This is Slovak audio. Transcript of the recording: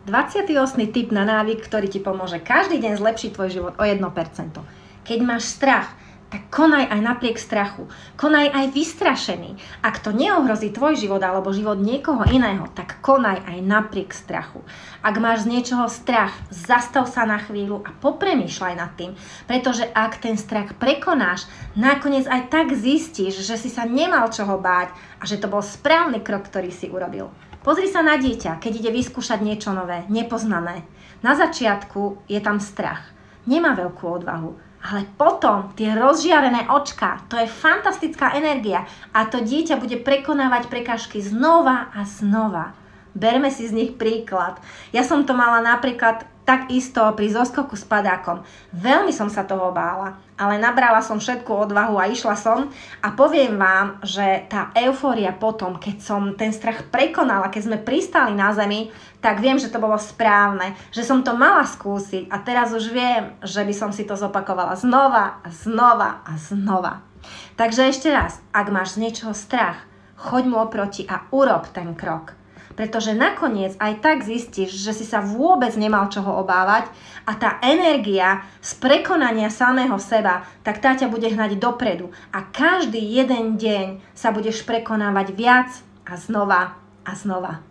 28. tip na návyk, ktorý ti pomôže každý deň zlepšiť tvoj život o 1%. Keď máš strach, tak konaj aj napriek strachu. Konaj aj vystrašený. Ak to neohrozí tvoj život alebo život niekoho iného, tak konaj aj napriek strachu. Ak máš z niečoho strach, zastav sa na chvíľu a popremýšľaj nad tým, pretože ak ten strach prekonáš, nakoniec aj tak zistíš, že si sa nemal čoho báť a že to bol správny krok, ktorý si urobil. Pozri sa na dieťa, keď ide vyskúšať niečo nové, nepoznané. Na začiatku je tam strach. Nemá veľkú odvahu. Ale potom tie rozžiarené očká, to je fantastická energia a to dieťa bude prekonávať prekážky znova a znova. Berme si z nich príklad. Ja som to mala napríklad takisto pri zoskoku s padákom. Veľmi som sa toho bála, ale nabrala som všetku odvahu a išla som a poviem vám, že tá eufória potom, keď som ten strach prekonala, keď sme pristali na zemi, tak viem, že to bolo správne, že som to mala skúsiť a teraz už viem, že by som si to zopakovala znova a znova a znova. Takže ešte raz, ak máš z niečoho strach, choď mu oproti a urob ten krok. Pretože nakoniec aj tak zistíš, že si sa vôbec nemal čoho obávať a tá energia z prekonania samého seba, tak tá ťa bude hnať dopredu a každý jeden deň sa budeš prekonávať viac a znova a znova.